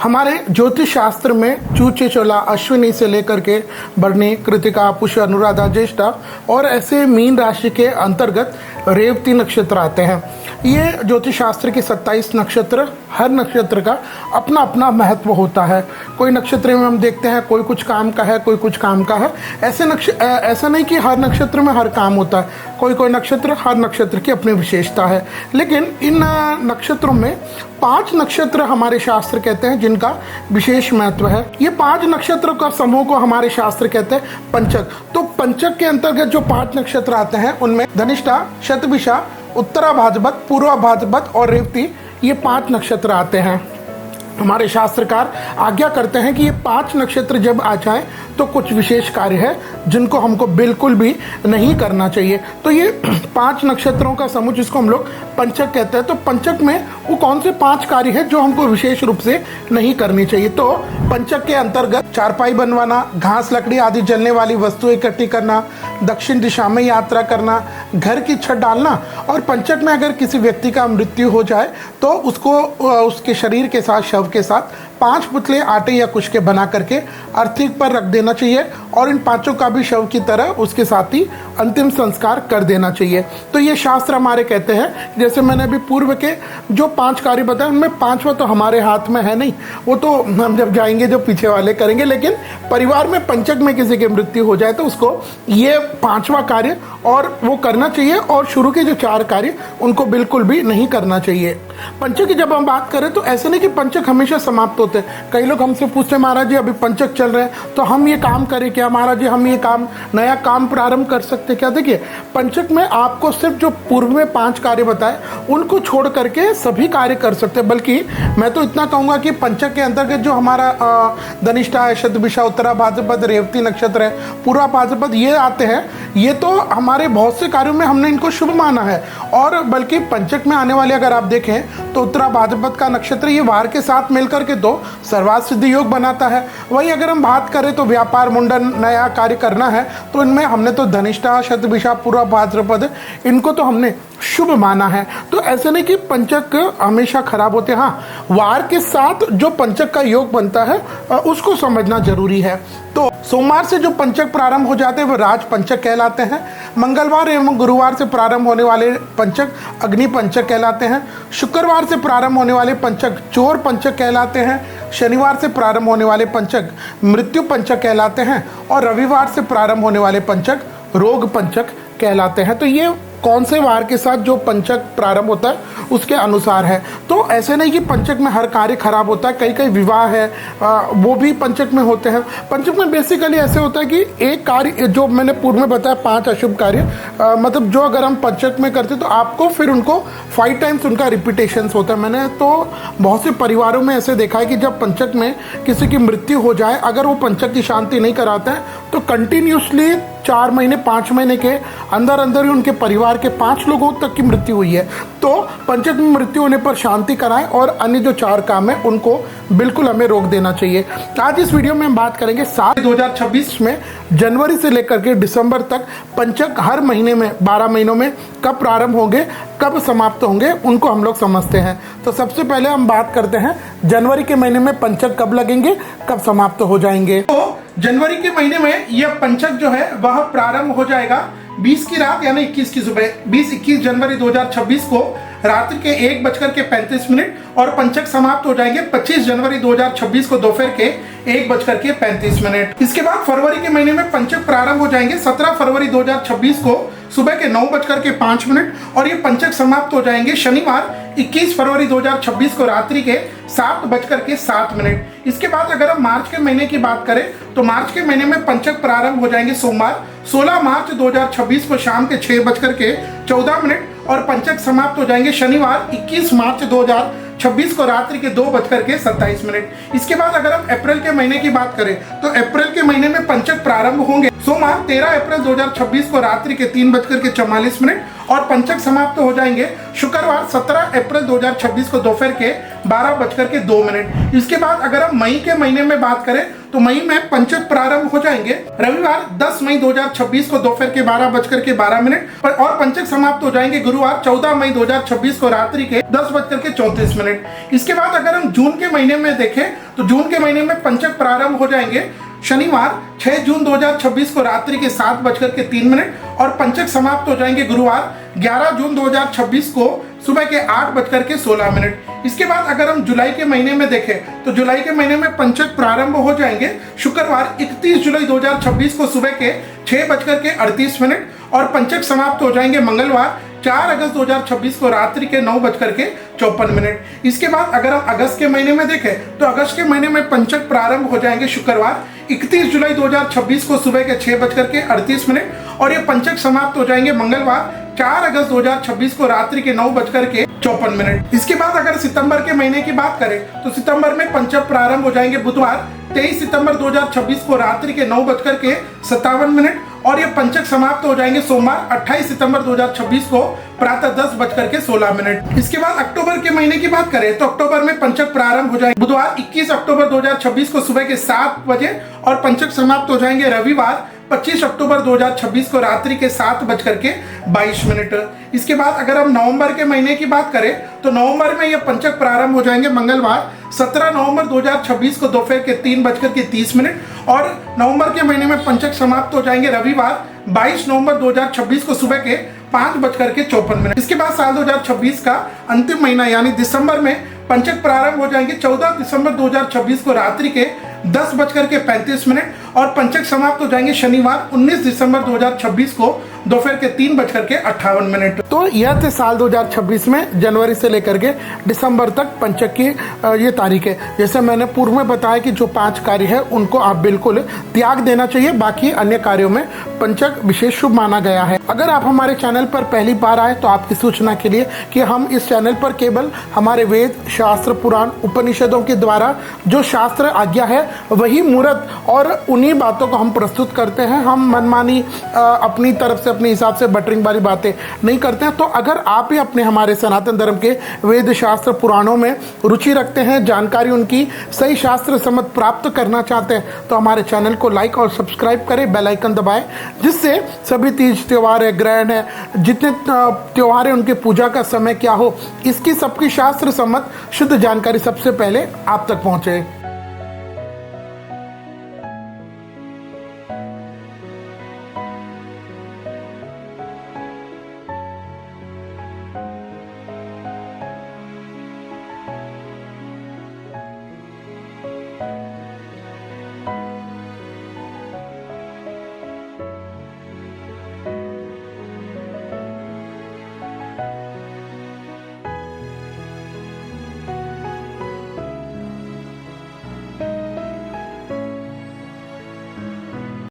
हमारे ज्योतिष शास्त्र में चूचे चोला अश्विनी से लेकर के भरणी कृतिका पुष्य अनुराधा ज्येष्ठा और ऐसे मीन राशि के अंतर्गत रेवती नक्षत्र आते हैं। ये ज्योतिष शास्त्र के 27 नक्षत्र, हर नक्षत्र का अपना अपना महत्व होता है। कोई नक्षत्र में हम देखते हैं कोई कुछ काम का है, कोई कुछ काम का है। ऐसा नहीं कि हर नक्षत्र में हर काम होता है। कोई नक्षत्र, हर नक्षत्र की अपनी विशेषता है। लेकिन इन नक्षत्रों में 5 नक्षत्र हमारे शास्त्र कहते हैं जिनका विशेष महत्व है। ये 5 नक्षत्रों का समूह को हमारे शास्त्र कहते हैं पंचक। तो पंचक के अंतर्गत जो 5 नक्षत्र आते हैं उनमें धनिष्ठा, शतभिषा, उत्तरा भाद्रपद, पूर्वा भाद्रपद और रेवती, ये 5 नक्षत्र आते हैं। हमारे शास्त्रकार आज्ञा करते हैं कि ये 5 नक्षत्र जब आ जाएं तो कुछ विशेष कार्य है जिनको हमको बिल्कुल भी नहीं करना चाहिए। तो ये 5 नक्षत्रों का समूह जिसको हम लोग पंचक कहते हैं। तो पंचक में वो कौन से 5 कार्य है जो हमको विशेष रूप से नहीं करनी चाहिए। तो पंचक के अंतर्गत चारपाई बनवाना, घास लकड़ी आदि जलने वाली वस्तु इकट्ठी करना, दक्षिण दिशा में यात्रा करना, घर की छत डालना, और पंचक में अगर किसी व्यक्ति का मृत्यु हो जाए तो उसको उसके शरीर के साथ, शव के साथ 5 पुतले आटे या कुश के बना करके अर्थी पर रख देना चाहिए और इन 5 का भी शव की तरह उसके साथ ही अंतिम संस्कार कर देना चाहिए। तो ये शास्त्र हमारे कहते हैं। जैसे मैंने अभी पूर्व के जो 5 कार्य बताए उनमें 5वां तो हमारे हाथ में है नहीं, वो तो हम जब जाएंगे जो पीछे वाले करेंगे। लेकिन परिवार में पंचक में किसी की मृत्यु हो जाए तो उसको ये 5वां कार्य और वो करना चाहिए, और शुरू के जो 4 कार्य उनको बिल्कुल भी नहीं करना चाहिए। पंचक की जब हम बात करें तो ऐसे नहीं कि पंचक हमेशा समाप्त होते हैं। कई लोग हमसे पूछते हैं महाराज जी अभी पंचक चल रहे हैं तो हम ये काम करें क्या, महाराज जी हम ये काम नया काम प्रारंभ कर सकते क्या। देखिए पंचक में आपको सिर्फ जो पूर्व में 5 कार्य बताए उनको छोड़ करके सभी कार्य कर सकते हैं। बल्कि मैं तो इतना कहूँगा कि पंचक के अंतर्गत जो हमारा धनिष्ठा है, शतभिषा, उत्तरा भाद्रपद, रेवती नक्षत्र है, पूर्वा भाद्रपद, ये आते हैं। ये तो हमारे बहुत से कार्यों में हमने इनको शुभ माना है। और बल्कि पंचक में आने वाले अगर आप देखें तो उत्तरा भाद्रपद का नक्षत्र ये वार के साथ मिलकर के तो सर्वार्थ सिद्धि योग बनाता है। वही अगर हम बात करें तो व्यापार, मुंडन, नया कार्य करना है तो इनमें हमने तो धनिष्ठा, शतभिषा, पूर्वा भाद्रपद, इनको तो हमने शुभ माना है। तो ऐसे नहीं कि पंचक हमेशा खराब होते हैं। हाँ, वार के साथ जो पंचक का योग बनता है उसको समझना जरूरी है। तो सोमवार से जो पंचक प्रारंभ हो जाते हैं वो राज पंचक कहलाते हैं। मंगलवार एवं गुरुवार से प्रारंभ होने वाले पंचक अग्नि पंचक कहलाते हैं। शुक्रवार से प्रारंभ होने वाले पंचक चोर पंचक कहलाते हैं। शनिवार से प्रारंभ होने वाले पंचक मृत्यु पंचक कहलाते हैं। और रविवार से प्रारंभ होने वाले पंचक रोग पंचक कहलाते हैं। तो ये कौन से वार के साथ जो पंचक प्रारंभ होता है उसके अनुसार है। तो ऐसे नहीं कि पंचक में हर कार्य खराब होता है। कई विवाह है वो भी पंचक में होते हैं। पंचक में बेसिकली ऐसे होता है कि एक कार्य जो मैंने पूर्व में बताया 5 अशुभ कार्य, मतलब जो अगर हम पंचक में करते तो आपको फिर उनको 5 टाइम्स उनका रिपीटेशन होता है। मैंने तो बहुत से परिवारों में ऐसे देखा है कि जब पंचक में किसी की मृत्यु हो जाए, अगर वो पंचक की शांति नहीं कराते हैं तो कंटिन्यूसली 4 महीने 5 महीने के अंदर अंदर ही उनके परिवार के 5 लोगों तक की मृत्यु हुई है। तो पंचक में मृत्यु होने पर शांति कराएं और अन्य जो 4 काम है उनको बिल्कुल हमें रोक देना चाहिए। आज इस वीडियो में हम बात करेंगे 2026 में जनवरी से लेकर के दिसंबर तक पंचक हर महीने में 12 महीनों में कब प्रारंभ होंगे, कब समाप्त होंगे, उनको हम लोग समझते हैं। तो सबसे पहले हम बात करते हैं जनवरी के महीने में पंचक कब लगेंगे, कब समाप्त हो जाएंगे। तो जनवरी के महीने में यह पंचक जो है वह प्रारंभ हो जाएगा 20 की रात यानी 21 की सुबह, 20-21 जनवरी 2026 को रात्रि के 1:35 और पंचक समाप्त हो जाएंगे 25 जनवरी 2026 को दोपहर के 1:35। इसके बाद फरवरी के महीने में पंचक प्रारंभ हो जाएंगे 17 फरवरी 2026 को सुबह के 9:05 और ये पंचक समाप्त हो जाएंगे शनिवार 21 फरवरी 2026 को रात्रि के 7:07। इसके बाद अगर हम मार्च के महीने की बात करें तो मार्च के महीने में पंचक प्रारंभ हो जाएंगे सोमवार 16 मार्च 2026 को शाम के 6:14 और पंचक समाप्त हो जाएंगे शनिवार 21 मार्च 2026 को रात्रि के 2:27। इसके बाद अगर हम अप्रैल के महीने की बात करें तो अप्रैल के महीने में पंचक प्रारंभ होंगे सोमवार 13 अप्रैल 2026 को रात्रि के 3:44 और पंचक समाप्त हो जाएंगे शुक्रवार 17 अप्रैल 2026 को दोपहर के 12:02। इसके बाद अगर हम मई के महीने में बात करें तो मई में पंचक प्रारंभ हो जाएंगे रविवार 10 मई 2026 को दोपहर के 12:12 और पंचक समाप्त हो जाएंगे गुरुवार 14 मई 2026 को रात्रि के 10:34। इसके बाद अगर हम जून के महीने में देखें तो जून के महीने में पंचक प्रारंभ हो जाएंगे शनिवार 6 जून 2026 को रात्रि के 7:03 और पंचक समाप्त हो जाएंगे गुरुवार 11 जून 2026 को सुबह के 8:16। इसके बाद अगर हम जुलाई के महीने में देखें तो जुलाई के महीने में पंचक प्रारंभ हो जाएंगे शुक्रवार 31 जुलाई 2026 को सुबह के 6:38 और पंचक समाप्त हो जाएंगे मंगलवार 4 अगस्त 2026 को रात्रि के 9:54। इसके बाद अगर हम अगस्त के महीने में देखें तो अगस्त के महीने में पंचक प्रारंभ हो जाएंगे शुक्रवार 31 जुलाई 2026 को सुबह के 6:38 और ये पंचक समाप्त हो जाएंगे मंगलवार 4 अगस्त 2026 को रात्रि के 9:54। इसके बाद अगर सितंबर के महीने की बात करें तो सितंबर में पंचक प्रारंभ हो जाएंगे बुधवार 23 सितंबर 2026 को रात्रि के 9:57 और ये पंचक समाप्त हो जाएंगे सोमवार 28 सितंबर 2026 को प्रातः 10:16। इसके बाद अक्टूबर के महीने की बात करें तो अक्टूबर में पंचक प्रारंभ हो जाएंगे बुधवार 21 अक्टूबर 2026 को सुबह के 7 बजे और पंचक समाप्त हो जाएंगे रविवार 25 अक्टूबर 2026 को रात्रि के 7:22। इसके बाद अगर हम नवंबर के महीने की बात करें तो नवंबर में यह पंचक प्रारंभ हो जाएंगे मंगलवार 17 नवंबर 2026 को दोपहर के 3:30 और नवंबर के महीने में पंचक समाप्त हो जाएंगे रविवार 22 नवंबर 2026 को सुबह के 5:54। इसके बाद साल 2026 का अंतिम महीना यानी दिसंबर में पंचक प्रारंभ हो जाएंगे 14 दिसंबर 2026 को रात्रि के 10:35 और पंचक समाप्त हो जाएंगे शनिवार 19 दिसंबर 2026 को दोपहर के 3:58। तो यह थे साल 2026 में जनवरी से लेकर के दिसंबर तक पंचक की ये तारीख है। जैसे मैंने पूर्व में बताया कि जो 5 कार्य है उनको आप बिल्कुल त्याग देना चाहिए, बाकी अन्य कार्यों में पंचक विशेष शुभ माना गया है। अगर आप हमारे चैनल पर पहली बार आए तो आपकी सूचना के लिए कि हम इस चैनल पर केवल हमारे वेद, शास्त्र, पुराण, उपनिषदों के द्वारा जो शास्त्र आज्ञा है वही मूर्त और उन्हीं बातों को हम प्रस्तुत करते हैं। हम मनमानी अपनी तरफ से अपने हिसाब से बटरिंग वाली बातें नहीं करते हैं। तो अगर आप भी अपने हमारे सनातन धर्म के वेद, शास्त्र, पुराणों में रुचि रखते हैं, जानकारी उनकी सही शास्त्र सम्मत प्राप्त करना चाहते हैं तो हमारे चैनल को लाइक और सब्सक्राइब करें, बेल आइकन दबाएं, जिससे सभी तीज त्योहार है, ग्रहण है, जितने त्योहार है उनके पूजा का समय क्या हो, इसकी सबकी शास्त्र सम्मत शुद्ध जानकारी सबसे पहले आप तक पहुंचे।